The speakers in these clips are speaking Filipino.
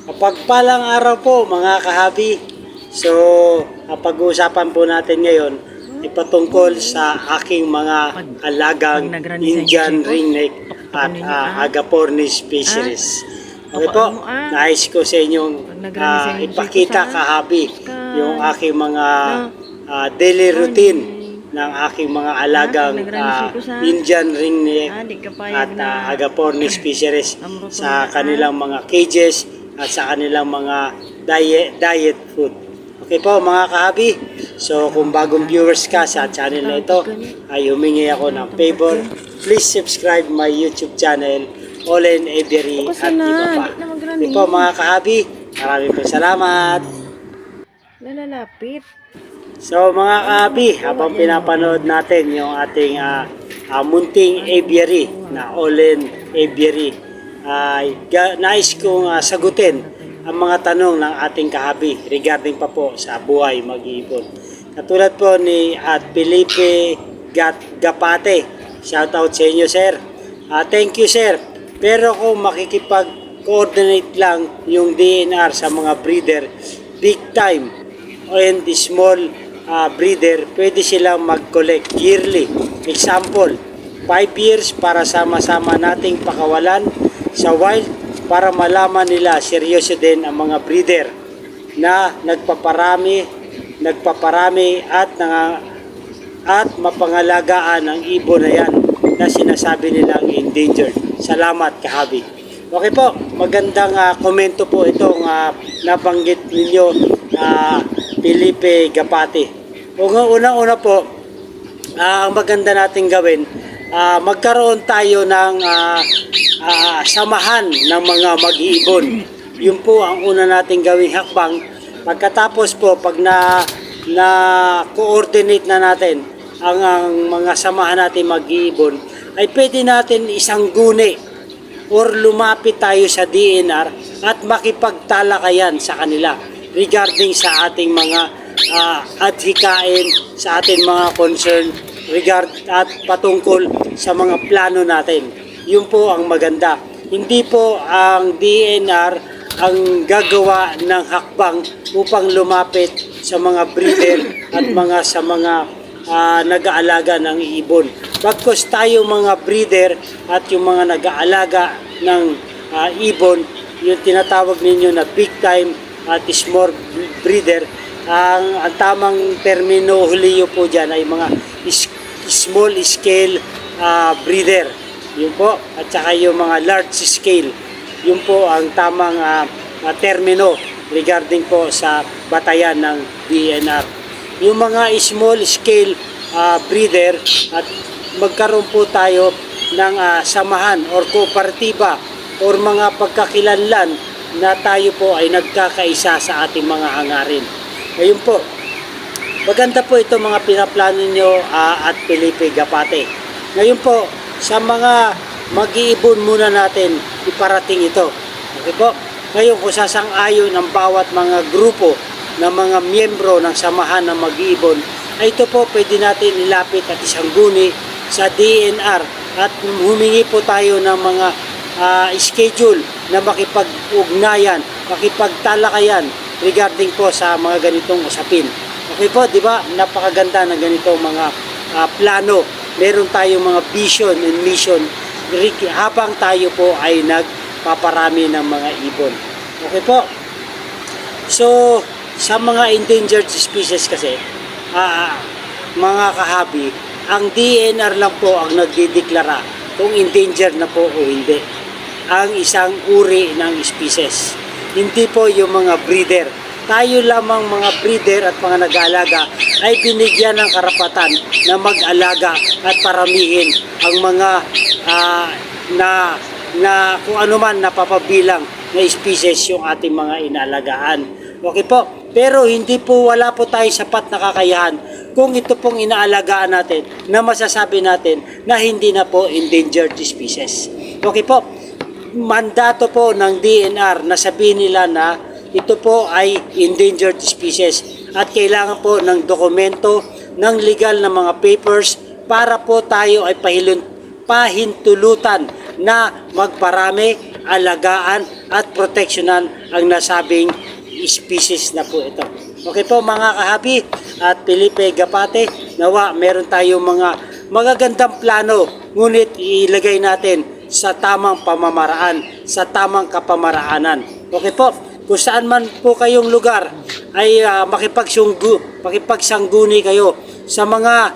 Mapagpalang araw po mga kahabi. So, pag-uusapan po natin ngayon ay patungkol sa aking mga alagang Indian ringneck at Agapornis species. Okay po, nais ko sa inyong ipakita kahabi yung aking mga daily routine ng aking mga alagang Indian ringneck at Agapornis species sa kanilang mga cages at sa kanilang mga diet food. Okay po mga kahabi, so kung bagong viewers ka sa channel na ito, ay humingi ako ng favor. Please subscribe my YouTube channel, Olen Avery at iba pa. Okay po mga kahabi, maraming po salamat. Nalalapit. So mga kahabi, habang pinapanood natin yung ating munting aviary na Olen Aviary, ay nais kong sagutin ang mga tanong ng ating kahabi regarding pa po sa buhay mag-iipon. Katulad po ni Felipe Gapate. Shout out sa inyo sir. Thank you sir. Pero kung makikipag-coordinate lang yung DNR sa mga breeder, big time and small breeder, pwede silang mag-collect yearly. Example, 5 years para sama-sama nating pakawalan sa wild para malaman nila seryoso din ang mga breeder na nagpaparami at mapangalagaan ang ibon na yan na sinasabi nilang endangered. Salamat kahabi. Okay po, magandang komento po itong nabanggit ninyo Felipe Gapati. Unang-una po, ang maganda nating gawin, magkaroon tayo ng samahan ng mga mag-iibon. Yun po ang una nating gawing hakbang. Pagkatapos po, pag na-coordinate na natin ang mga samahan natin mag-iibon, ay pwede natin isang guni or lumapit tayo sa DNR at makipagtalakayan sa kanila regarding sa ating mga adhikain, sa ating mga concern at patungkol sa mga plano natin. Yun po ang maganda. Hindi po ang DNR ang gagawa ng hakbang upang lumapit sa mga breeder at sa mga nag-aalaga ng ibon. Bagkus tayo mga breeder at yung mga nag-aalaga ng ibon, yung tinatawag ninyo na big time at small breeder, ang tamang termino huliyo po dyan ay mga small scale breeder. Yun po. At saka yung mga large scale. Yun po ang tamang termino regarding po sa batayan ng DNR. Yung mga small scale breeder at magkaroon po tayo ng samahan or kooperatiba or mga pagkakilanlan na tayo po ay nagkakaisa sa ating mga hangarin. Ngayon po, maganda po ito mga pinaplano nyo at Felipe Gapate. Ngayon po, sa mga mag-iibon muna natin iparating ito. Okay po? Ngayon kung sasang-ayon ng bawat mga grupo ng mga miyembro ng samahan ng mag-iibon, ay ito po pwede natin ilapit at isang guni sa DNR at humingi po tayo ng mga schedule na makipag-ugnayan, makipagtalakayan regarding po sa mga ganitong usapin. Okay po, di ba? Napakaganda ng ganitong mga plano. Meron tayong mga vision and mission habang tayo po ay nagpaparami ng mga ibon. Okay po? So, sa mga endangered species kasi, mga kahabi, ang DNR lang po ang nagdideklara kung endangered na po o hindi ang isang uri ng species. Hindi po yung mga breeder. Tayo lamang mga breeder at mga nag-aalaga ay binigyan ng karapatan na mag-alaga at paramihin ang mga na kung ano man napapabilang na species yung ating mga inaalagaan. Okay po? Pero hindi po, wala po tayo sapat na kakayahan kung ito pong inaalagaan natin na masasabi natin na hindi na po endangered species. Okay po? Mandato po ng DNR na sabihin nila na ito po ay endangered species at kailangan po ng dokumento, ng legal na mga papers para po tayo ay pahintulutan na magparami alagaan at proteksyonan ang nasabing species na po ito. Okay po mga kahabi at Felipe Gapate, nawa meron tayong mga magagandang plano, ngunit ilagay natin sa tamang pamamaraan, sa tamang kapamaraanan. Okay po, kung saan man po kayong lugar ay makipagsangguni kayo sa mga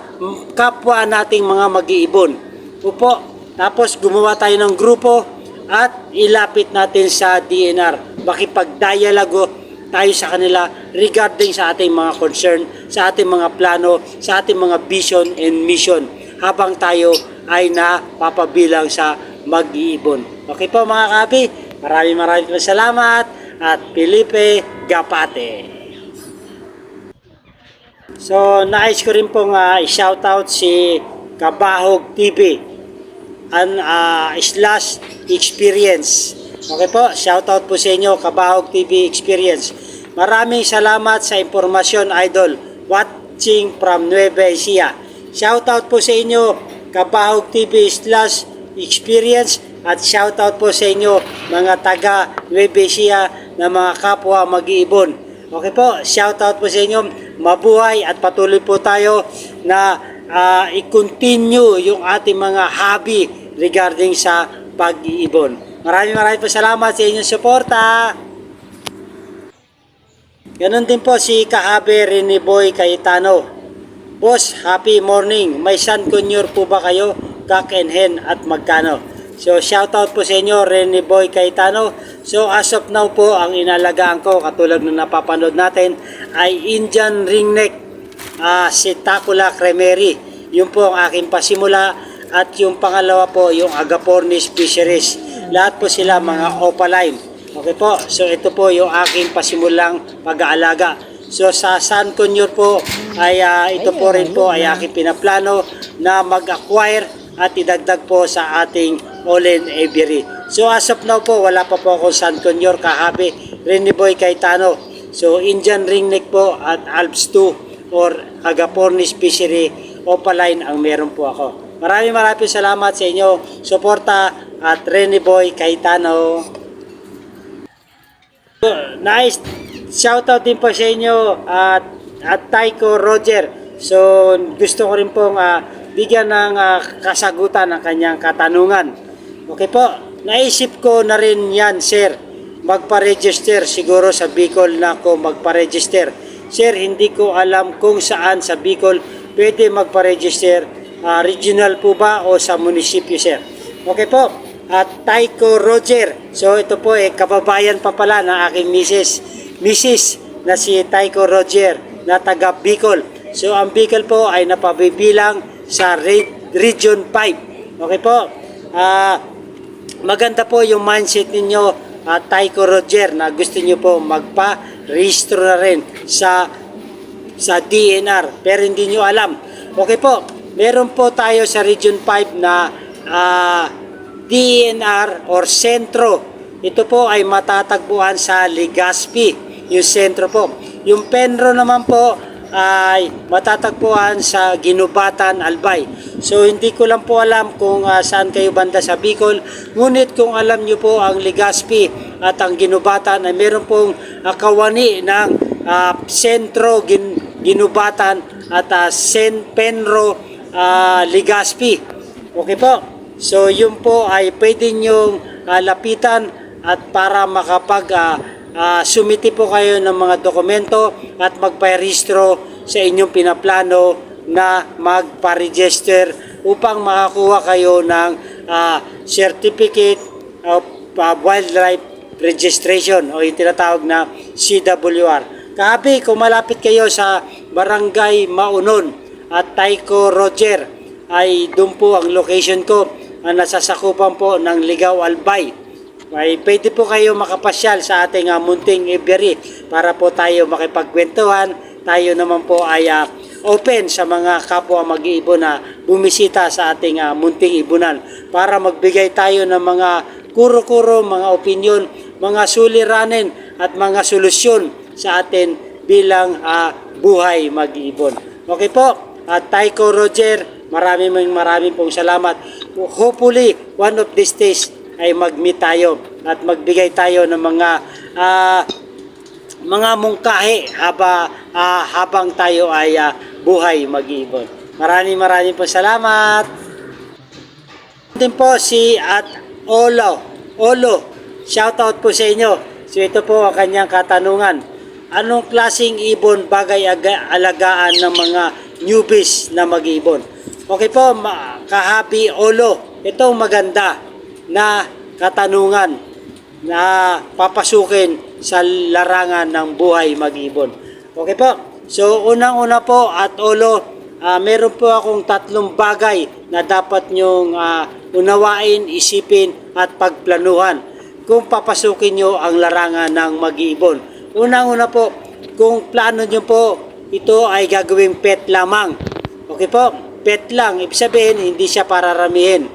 kapwa nating mga mag-iibon. Opo, tapos gumawa tayo ng grupo at ilapit natin sa DNR. Makipag-dialogo tayo sa kanila regarding sa ating mga concern, sa ating mga plano, sa ating mga vision and mission habang tayo ay napapabilang sa mag-iibon. Okay po mga kahabi, maraming salamat at Felipe Gapate. So nais ko rin pong i-shoutout si Kabahog TV slash experience. Okay po, shoutout po sa inyo Kabahog TV Experience. Maraming salamat sa impormasyon idol, watching from Nueva Ecija. Shoutout po sa inyo Kabahog TV slash experience at shoutout po sa inyo mga taga Nueva Ecija na mga kapwa mag-iibon. Okay po, shoutout po sa inyo, mabuhay at patuloy po tayo na i-continue yung ating mga hobby regarding sa pag-iibon. Maraming po salamat sa inyong suporta. Ganon din po si Kahabe Rene Boy Cayetano. Boss, happy morning. May San Conyor po ba kayo? Cock and hen at magkano? So shoutout po sa inyo Rene Boy Cayetano. So as of now po ang inalagaan ko katulad ng napapanood natin ay Indian ringneck Sitacula Cremery. Yun po ang aking pasimula at yung pangalawa po yung Agapornis Fisheries. Lahat po sila mga opaline. Okay po, so ito po yung aking pasimulang pag-aalaga. So sa San Conyor po ay ito po rin po ay aking pinaplano na mag-acquire at idagdag po sa ating Olen Aviary. So as of now po wala pa po akong San Conyor Kahabe Rene Boy Cayetano. So Indian ringneck po at Alps 2 or Agapornis Fishery opaline ang meron po ako. Maraming salamat sa inyo suporta at Rene Boy Cayetano. Nice shoutout din po sa inyo at Taiko Roger. So gusto ko rin pong bigyan ng kasagutan ng kanyang katanungan. Okay po, naisip ko na rin yan sir, magpa-register siguro sa Bicol na ako magpa-register. Sir, hindi ko alam kung saan sa Bicol pwede magpa-register, regional po ba o sa munisipyo sir. Okay po, at Taiko Roger. So ito po kababayan pa pala ng aking Mrs. na si Taiko Roger na taga Bicol. So ang Bicol po ay napabibilang sa Region 5. Okay po, maganda po yung mindset ninyo Taiko Roger na gusto nyo po magpa-rehistro na rin sa DNR pero hindi nyo alam. Okay po, meron po tayo sa Region 5 na DNR or sentro. Ito po ay matatagpuan sa Legazpi, yung sentro po. Yung Penro naman po ay matatagpuan sa Ginubatan, Albay. So hindi ko lang po alam kung saan kayo banda sa Bicol. Ngunit kung alam nyo po ang Legazpi at ang Ginubatan ay meron pong kawani ng sentro Ginubatan at Penro Legazpi. Okay po. So yun po ay pwede nyong lapitan at para sumiti po kayo ng mga dokumento at magparehistro sa inyong pinaplano na magpa-register upang makakuha kayo ng Certificate of Wildlife Registration o yung tinatawag na CWR. Kahabi, kung malapit kayo sa Barangay Maunon at Taiko Roger ay doon po ang location ko. Nasasakupan po ng Ligaw Albay. Ay pwede po kayo makapasyal sa ating munting aviary para po tayo makipagkwentuhan. Tayo naman po ay open sa mga kapwa mag-iibon na bumisita sa ating munting ibunan para magbigay tayo ng mga kuro-kuro, mga opinion, mga suliranin at mga solusyon sa atin bilang buhay mag-iibon. Okay po, Taiko Roger, maraming pong salamat. Hopefully, one of these days ay mag-meet tayo at magbigay tayo ng mga mungkahi habang tayo ay buhay mag-iibon. Maraming po salamat. Din po si at Olo, shoutout po sa inyo. So ito po ang kanyang katanungan. Anong klaseng ibon bagay alagaan ng mga newbies na mag-ibon? Okay po, kahabi Olo, itong maganda na katanungan na papasukin sa larangan ng buhay mag-ibon. Okay po, so unang-una po at Olo, meron po akong 3 bagay na dapat nyong unawain, isipin at pagplanuhan kung papasukin nyo ang larangan ng mag-iibon. Unang-una po, kung plano nyo po, ito ay gagawing pet lamang. Okay po, pet lang. Ibig sabihin, hindi siya pararamihin.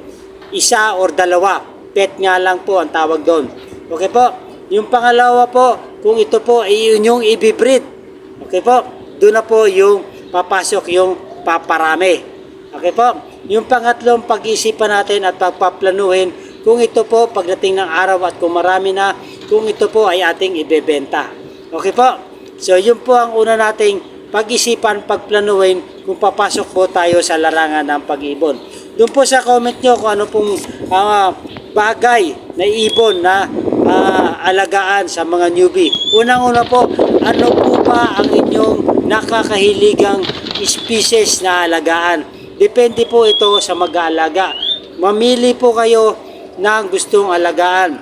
1 or 2. Pet nga lang po ang tawag doon. Okay po, yung pangalawa po, kung ito po ay yun yung ibibreed. Okay po, doon na po yung papasok yung paparami. Okay po, yung pangatlong pag-isipan natin at pagpaplanuhin kung ito po pagdating ng araw at kung marami na, kung ito po ay ating ibebenta. Okay po? So yun po ang una nating pag-isipan, pagplanuhin kung papasok po tayo sa larangan ng pag-ibon. Doon po sa comment nyo kung ano pong bagay na ibon na alagaan sa mga newbie. Unang-una po, ano po ba ang inyong nakakahiligang species na alagaan? Depende po ito sa mag-aalaga. Mamili po kayo ng gustong alagaan.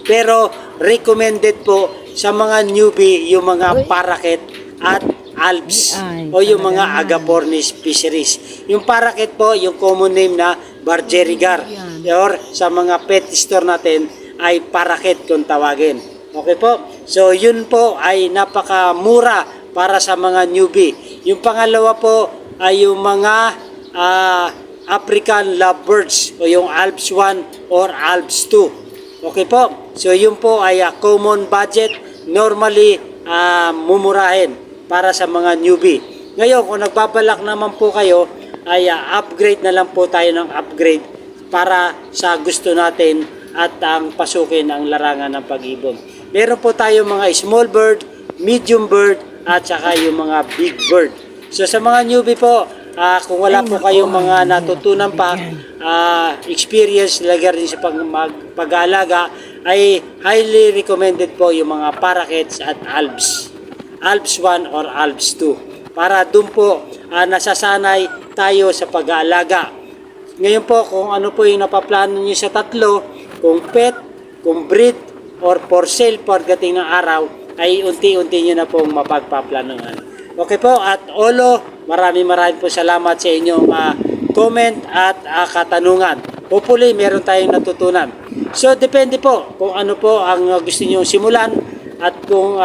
Pero recommended po sa mga newbie yung mga parakeet at alps o yung mga agapornis fisheries. Yung parakeet po, yung common name na Bargerigar, or sa mga pet store natin ay parakeet kung tawagin. Okay po? So yun po ay napakamura para sa mga newbie. Yung pangalawa po ay yung mga African lovebirds o yung Alps 1 or Alps 2. Okay po? So yun po ay common budget, normally mumurahin para sa mga newbie. Ngayon, kung nagbabalak naman po kayo, ay upgrade na lang po tayo ng upgrade para sa gusto natin at ang pasukin ang larangan ng pag-ibon. Meron po tayo mga small bird, medium bird, at saka yung mga big bird. So sa mga newbie po, kung wala po kayong mga natutunan pa, experience lagay rin sa pag-aalaga, ay highly recommended po yung mga parakeets at Alps 1 or Alps 2, para doon po nasasanay tayo sa pag-aalaga. Ngayon po, kung ano po yung napaplano nyo sa 3, kung pet, kung breed, or for sale pagdating ng araw, ay unti-unti nyo na pong mapagpaplanuhan. Okay po, at Olo, maraming po salamat sa inyong comment at katanungan. Hopefully, meron tayong natutunan. So, depende po kung ano po ang gusto nyo simulan at kung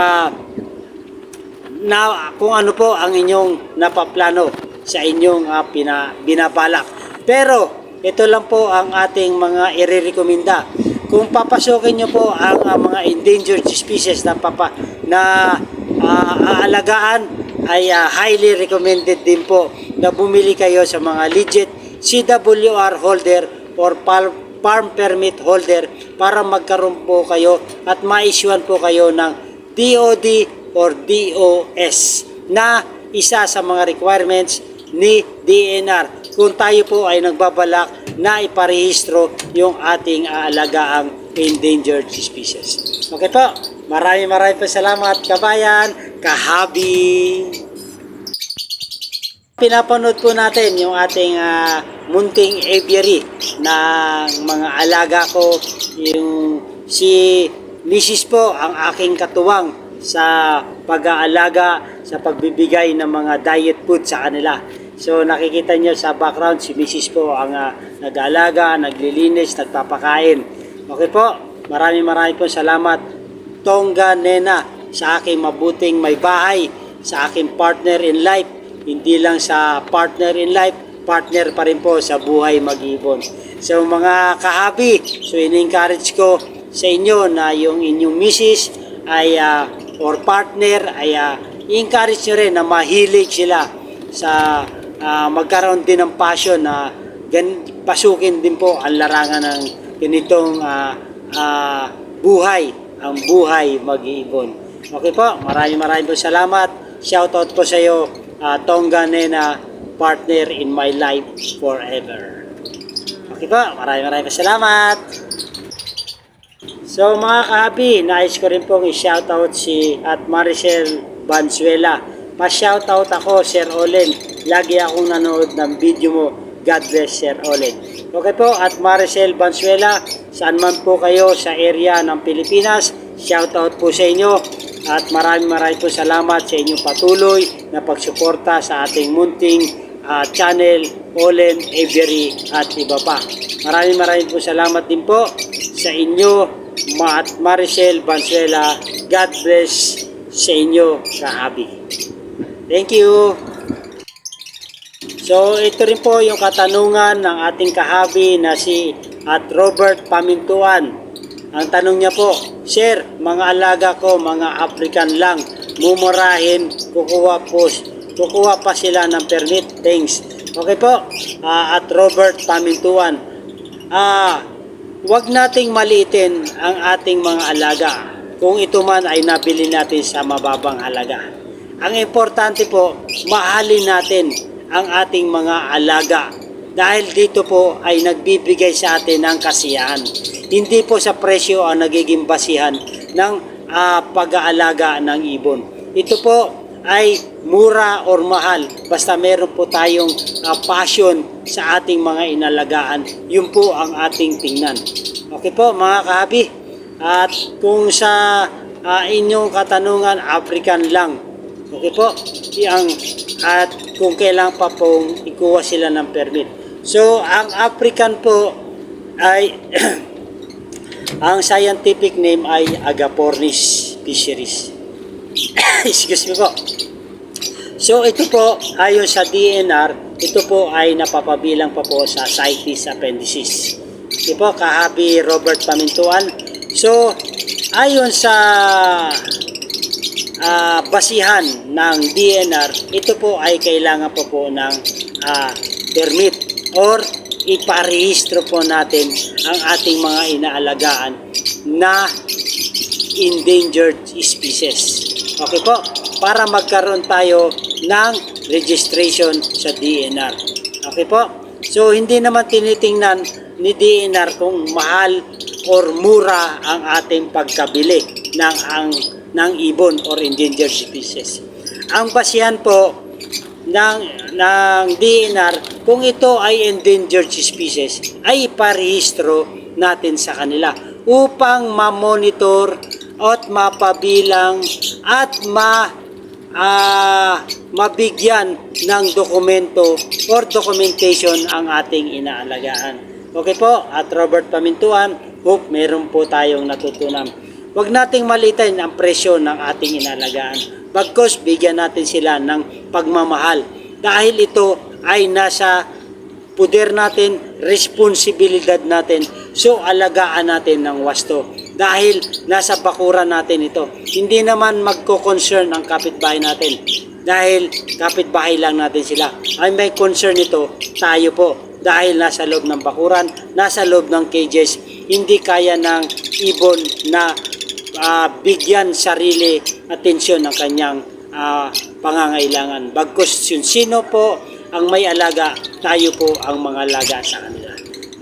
ano po ang inyong napaplano sa inyong binabalak. Pero, ito lang po ang ating mga irerekomenda. Kung papasukin nyo po ang mga endangered species na aalagaan, ay highly recommended din po na bumili kayo sa mga legit CWR holder or farm permit holder para magkaroon po kayo at ma-issuean po kayo ng DOD or DOS na isa sa mga requirements ni DNR kung tayo po ay nagbabalak na iparehistro yung ating aalagaang endangered species. Okay po, maraming po salamat kabayan, kahabi. Pinapanood po natin yung ating munting aviary ng mga alaga ko. Yung si Mrs. po ang aking katuwang sa pag-aalaga, sa pagbibigay ng mga diet food sa kanila. So nakikita nyo sa background, si Mrs. po ang nag-aalaga, naglilinis, nagpapakain. Okay po, maraming po salamat Tonga Nena sa aking mabuting may bahay, sa aking partner in life. Hindi lang sa partner in life, partner pa rin po sa buhay mag-ibon. So mga kahabi, so in-encourage ko sa inyo na yung inyong misis ay or partner ay i-encourage nyo rin na mahilig sila sa magkaroon din ng passion na pasukin din po ang larangan ng ganitong buhay, ang buhay mag-iibon. Okay po, maraming po salamat. Shoutout po sa iyo, Tongga Nena, partner in my life forever. Okay po, maraming salamat. So mga kahabi, nais ko rin pong i-shoutout si at Maricel Banzuela. Pa-shoutout ako, Sir Olen. Lagi akong nanood ng video mo. God bless, Sir Olen. Okay po, at Maricel Banzuela, saan man po kayo sa area ng Pilipinas, shoutout po sa inyo. At maraming po salamat sa inyong patuloy na pagsuporta sa ating munting channel, Olen, Avery at iba pa. Maraming po salamat din po sa inyo, Maricel Banzuela. God bless sa inyo, kahabi. Thank you. So ito rin po yung katanungan ng ating kahabi na si at Robert Pamintuan. Ang tanong niya po, Sir, mga alaga ko, mga African lang, mumurahin, kukuha pa sila ng permit. Thanks. Okay po, at Robert Pamintuan. Huwag nating maliitin ang ating mga alaga kung ito man ay nabili natin sa mababang halaga. Ang importante po, mahalin natin ang ating mga alaga dahil dito po ay nagbibigay sa atin ng kasiyahan. Hindi po sa presyo ang nagiging basihan ng pag-aalaga ng ibon. Ito po ay mura or mahal, basta meron po tayong passion sa ating mga inalagaan. Yun po ang ating tingnan. Okay po mga kahabi, at kung sa inyong katanungan, African lang, okay po, at kung kailan pa pong ikuha sila ng permit. So ang African po ay ang scientific name ay Agapornis fisheries. Excuse me po. So ito po, ayon sa DNR, ito po ay napapabilang pa po sa CITES appendices. Ito po, kahabi Robert Pamintuan. So ayon sa basihan ng DNR, ito po ay kailangan po ng permit or iparehistro po natin ang ating mga inaalagaan na endangered species. Okay po, para magkaroon tayo ng registration sa DNR. Okay po, so hindi naman tinitingnan ni DNR kung mahal or mura ang ating pagkabili ng ibon or endangered species. Ang basihan po ng DNR, kung ito ay endangered species, ay iparehistro natin sa kanila upang ma-monitor at mapabilang at mabigyan ng dokumento or documentation ang ating inaalagaan. Okay po, at Robert Pamintuan, hope meron po tayong natutunan. Huwag nating malitin ang presyo ng ating inalagaan. Bagkus bigyan natin sila ng pagmamahal. Dahil ito ay nasa puder natin, responsibilidad natin. So alagaan natin ng wasto. Dahil nasa bakuran natin ito. Hindi naman magko-concern ang kapitbahay natin. Dahil kapitbahay lang natin sila. Ay may concern ito, tayo po. Dahil nasa loob ng bakuran, nasa loob ng cages, hindi kaya ng ibon na bigyan sarili atensyon ng kanyang pangangailangan. Bagkus yun, sino po ang may alaga, tayo po ang mga alaga sa kanila.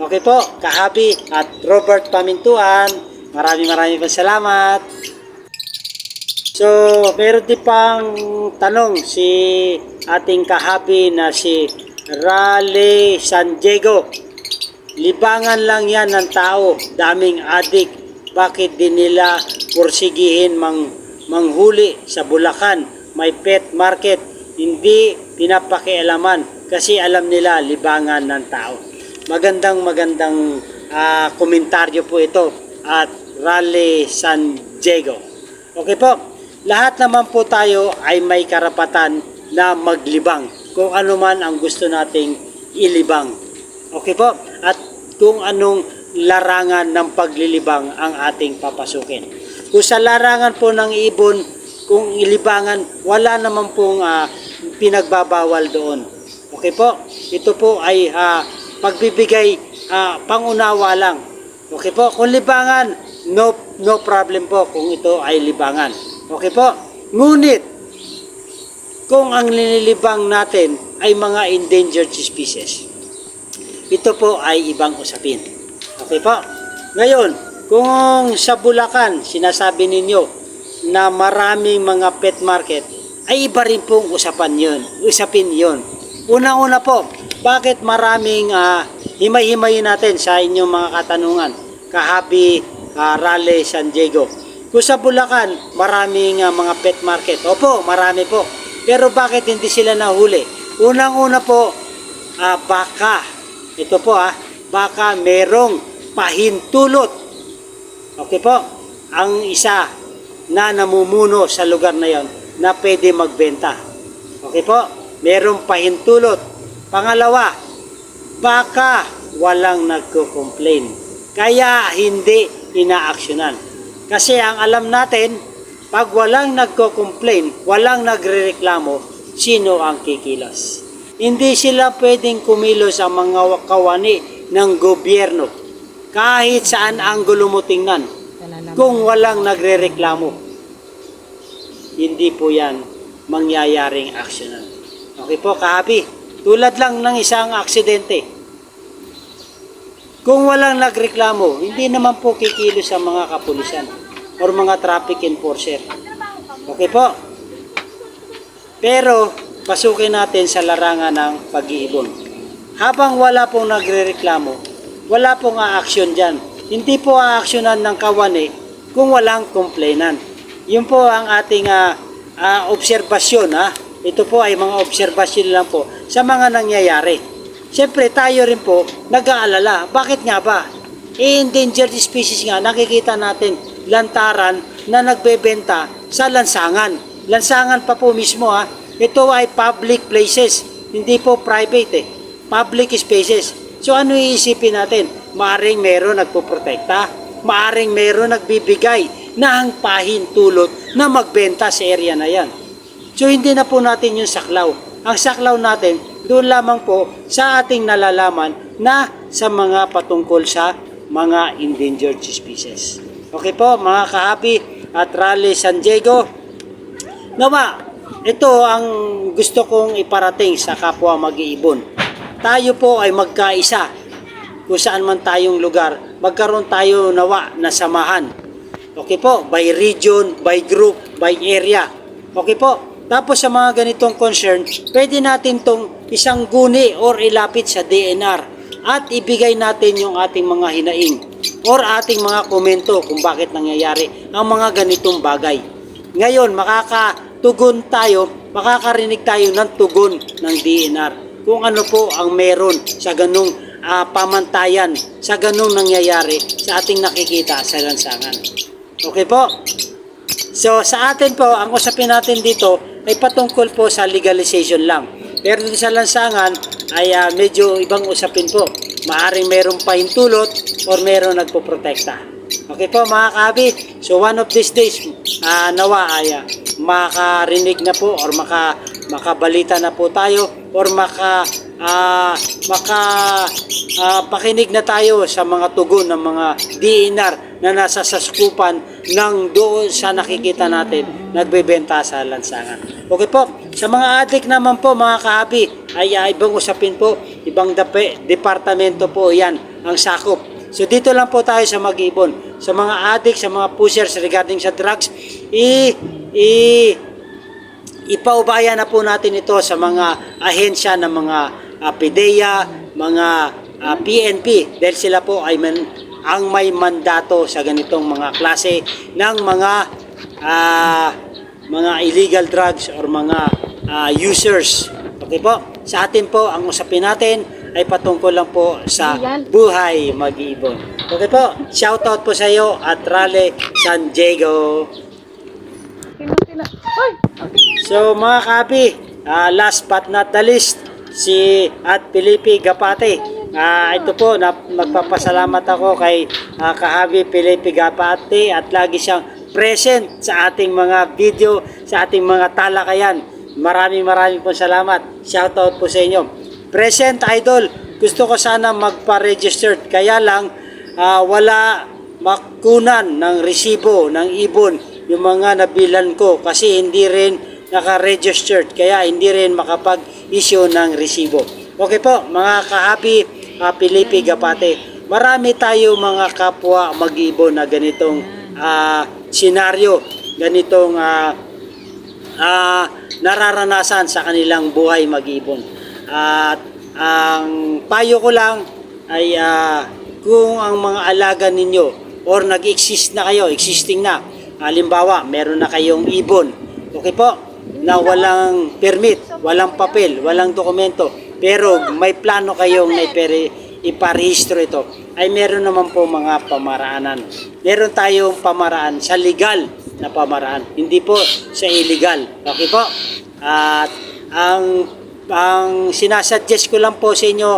Okay po, kahabi at Robert Pamintuan, maraming po salamat. So, meron din pang tanong si ating kahabi na si Raleigh San Diego. Libangan lang yan ng tao, daming adik. Bakit din nila pursigihin manghuli sa Bulacan? May pet market, hindi pinapakialaman kasi alam nila libangan ng tao. Magandang komentaryo po ito at Raleigh San Diego. Okay po, lahat naman po tayo ay may karapatan na maglibang kung ano man ang gusto nating ilibang. Okay po, at kung anong larangan ng paglilibang ang ating papasukin. Kung sa larangan po ng ibon, kung ilibangan, wala naman pong pinagbabawal doon. Okay po, ito po ay pagbibigay pangunawa lang. Okay po, kung libangan, no problem po kung ito ay libangan. Okay po, ngunit kung ang nililibang natin ay mga endangered species, ito po ay ibang usapin. Okay po, ngayon, kung sa Bulacan, sinasabi ninyo na maraming mga pet market, ay iba rin pong usapin yun. Unang-una po, bakit maraming himay-himayin natin sa inyong mga katanungan, Kahabi, Raleigh, San Diego. Kung sa Bulacan, maraming mga pet market. Opo, marami po. Pero bakit hindi sila nahuli? Unang-una po, baka. Ito po baka merong pahintulot. Okay po, ang isa na namumuno sa lugar na yon na pwede magbenta. Okay po, merong pahintulot. Pangalawa, baka walang nagko-complain. Kaya hindi inaaksyonan. Kasi ang alam natin, pag walang nagko-complain, walang nagrereklamo, sino ang kikilos? Hindi sila pwedeng kumilos ang mga kawani ng gobyerno. Kahit saan anggulo mo tingnan, kung walang nagrereklamo, hindi po yan mangyayaring aksyonan. Okay po, Kahabi, tulad lang ng isang aksidente. Kung walang nagreklamo, hindi naman po kikilos ang mga kapulisan or mga traffic enforcer. Okay po? Pero, pasukin natin sa larangan ng pag-iibon. Habang wala pong nagrereklamo, wala pong aaksyon dyan. Hindi po aaksyonan ng kawani kung walang complainant. Yun po ang ating obserbasyon. Ito po ay mga obserbasyon lang po sa mga nangyayari. Siyempre tayo rin po nag-aalala. Bakit nga ba? Endangered species nga, nakikita natin lantaran na nagbebenta sa lansangan. Lansangan pa po mismo Ito ay public places, hindi po private Public spaces. So ano iisipin natin? Maaring meron nagpoprotekta, maaring meron nagbibigay ng pahintulot na magbenta sa area na yan. So hindi na po natin yung saklaw. Ang saklaw natin, doon lamang po sa ating nalalaman na sa mga patungkol sa mga endangered species. Okay po mga Kahabi at Raleigh, San Diego. Nawa, ito ang gusto kong iparating sa kapwa mag-iibon. Tayo po ay magkaisa. Kung saan man tayong lugar, magkaroon tayo nawa na samahan. Okay po, by region, by group, by area. Okay po. Tapos sa mga ganitong concern, pwede natin tong isang guni or ilapit sa DNR at ibigay natin yung ating mga hinaing or ating mga komento kung bakit nangyayari ang mga ganitong bagay. Ngayon, makakatugon tayo, makakarinig tayo ng tugon ng DNR kung ano po ang meron sa ganung pamantayan, sa ganung nangyayari sa ating nakikita sa lansangan. Okay po? So sa atin po, ang usapin natin dito ay patungkol po sa legalization lang. Pero dito sa lansangan ay medyo ibang usapin po. Maaring merong pahintulot or meron nagpoprotekta. Okay po mga Kahabi, so one of these days nawa ay makarinig na po or makabalita na po tayo or pakinig na tayo sa mga tugon ng mga DNR na nasa saskupan ng doon sa nakikita natin nagbebenta sa lansangan. Okay po, sa mga adik naman po mga Kahabi ay ibang usapin po, ibang departamento po yan ang sakop. So dito lang po tayo sa mag-ibon. Sa mga adik, sa mga pushers regarding sa drugs, ipaubaya na po natin ito sa mga ahensya ng mga PDEA, mga PNP dahil sila po ay ang may mandato sa ganitong mga klase ng mga illegal drugs or mga users. Okay po? Sa atin po, ang usapin natin ay patungkol lang po sa buhay mag-iibon. Okay po? Shoutout po sa iyo at Raleigh, San Diego. So mga Kahabi, last but not the least, si at Felipe Gapate. Ito po, magpapasalamat ako kay Kahabi Felipe Gapate at lagi siyang present sa ating mga video, sa ating mga talakayan. Maraming po salamat. Shoutout po sa inyo. Present idol, gusto ko sana magpa-registered. Kaya lang, wala makunan ng resibo ng ibon yung mga nabilan ko kasi hindi rin naka-registered kaya hindi rin makapag-issue ng resibo. Okay po mga kahabi, Pilipi Gapate, marami tayo mga kapwa mag-ibon na ganitong senaryo, ganitong nararanasan sa kanilang buhay mag-ibon. At ang payo ko lang ay kung ang mga alaga ninyo or nag-exist na kayo, existing na, halimbawa meron na kayong ibon, okay po, na walang permit, walang papel, walang dokumento, pero may plano kayong iparehistro ito, ay meron naman po mga pamaraanan. Meron tayong pamaraan sa legal na pamaraan, hindi po sa illegal. Okay po? At ang sinasuggest ko lang po sa inyo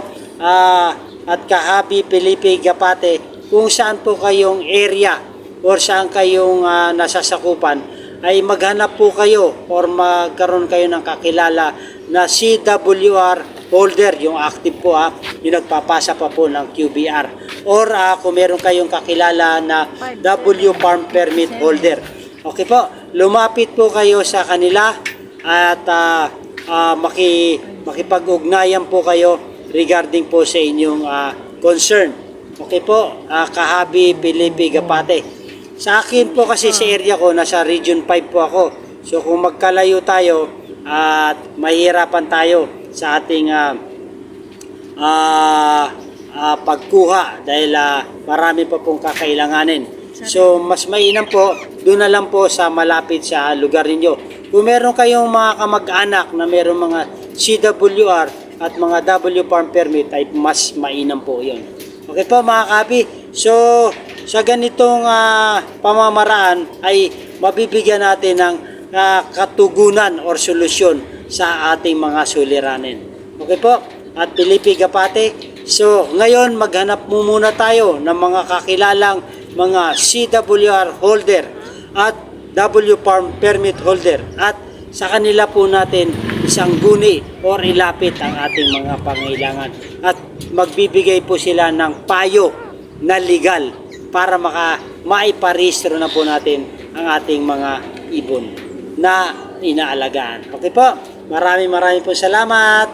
at kahabi Pilipi Gapate, kung saan po kayong area or saan kayong nasasakupan, ay maghanap po kayo or magkaroon kayo ng kakilala na CWR holder, yung active po yung nagpapasa pa po ng QBR, or kung meron kayong kakilala na W Farm Permit holder. Okay po, lumapit po kayo sa kanila at makipag-ugnayan po kayo regarding po sa inyong concern. Okay po, kahabi Pilipi Gapate. Sa akin po kasi sa area ko, nasa Region 5 po ako. So kung magkalayo tayo at mahirapan tayo sa ating pagkuha dahil marami pa pong kakailanganin. So mas mainam po, doon na lang po sa malapit sa lugar ninyo. Kung meron kayong mga kamag-anak na meron mga CWR at mga W Farm Permit, ay mas mainam po yun. Okay po mga kabi, so sa ganitong pamamaraan ay mabibigyan natin ng katugunan or solusyon sa ating mga suliranin. Okay po, at Pilipi Gapate, so ngayon maghanap muna tayo ng mga kakilalang mga CWR holder at W Farm Permit holder, at sa kanila po natin isang guni or ilapit ang ating mga pangailangan at magbibigay po sila ng payo na legal para maiparehistro na po natin ang ating mga ibon na inaalagaan. Okay po, maraming po salamat.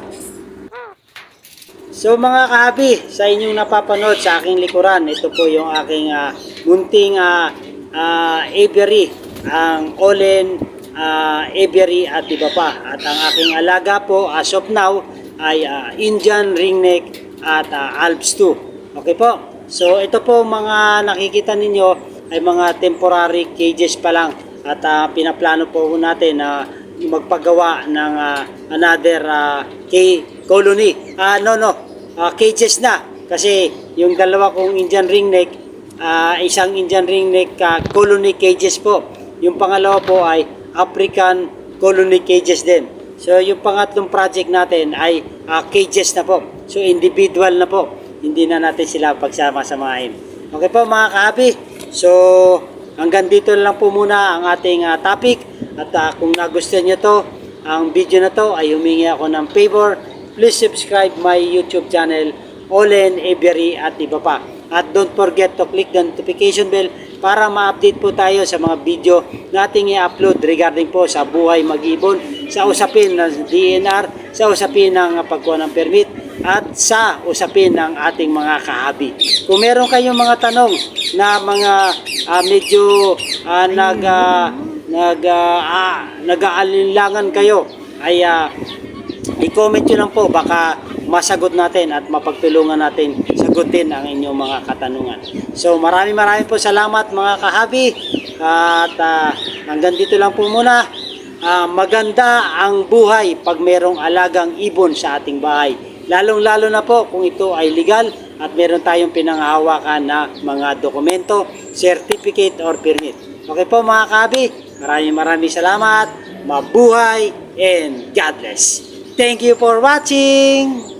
So mga kahabi, sa inyong napapanood sa aking likuran, ito po yung aking munting aviary, ang Olen aviary at iba pa. At ang aking alaga po as of now ay Indian ringneck at Alps 2. Okay po, so ito po mga nakikita ninyo ay mga temporary cages pa lang, at pinaplano po natin na magpagawa ng another colony. Cages na, kasi yung dalawa kong Indian ringneck, isang Indian ringneck colony cages po. Yung pangalawa po ay African colony cages din. So yung pangatlong project natin ay cages na po. So individual na po. Hindi na natin sila pagsama-samahin. Okay po mga kahabi. So hanggang dito lang po muna ang ating topic. At kung nagustuhan nyo to, ang video na to, ay humingi ako ng favor. Please subscribe my YouTube channel, Olen Aviary at iba pa. At don't forget to click the notification bell para ma-update po tayo sa mga video nating i-upload regarding po sa buhay mag-ibon, sa usapin ng DNR, sa usapin ng pagkuha ng permit, at sa usapin ng ating mga kahabi. Kung meron kayong mga tanong na mga medyo nag-aalinlangan kayo, ay i-comment nyo lang po, baka masagot natin at mapagtulungan natin sagutin ang inyong mga katanungan. So maraming po salamat mga kahabi, at hanggang dito lang po muna. Maganda ang buhay pag merong alagang ibon sa ating bahay, lalong-lalo na po kung ito ay legal at meron tayong pinanghahawakan na mga dokumento, certificate or permit. Okay po mga kahabi, maraming salamat, mabuhay, and God bless. Thank you for watching!